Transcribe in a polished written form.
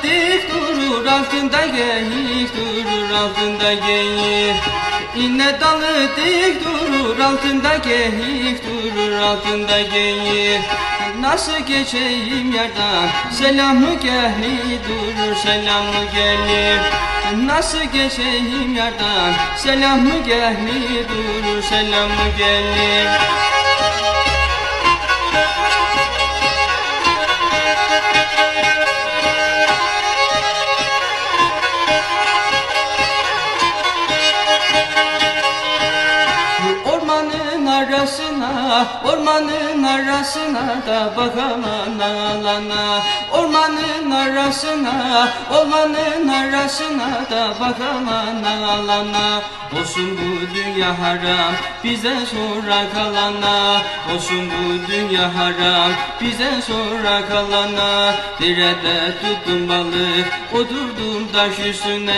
dik durur, altında geyik durur, altında geyik. İnne dalı dik durur, altında geyik durur, altında geyik. Nasıl geçeyim yerden, selamı geli durur, selamı gelir. Nasıl geçeyim yerden, selamı geli durur, selamı gelir. Ormanın arasına da bakamam alana. Ormanın arasına da bakamam alana. Olsun bu dünya haram, bize sonra kalana. Olsun bu dünya haram, bize sonra kalana. Derede tuttum balık, oturdum taş üstüne.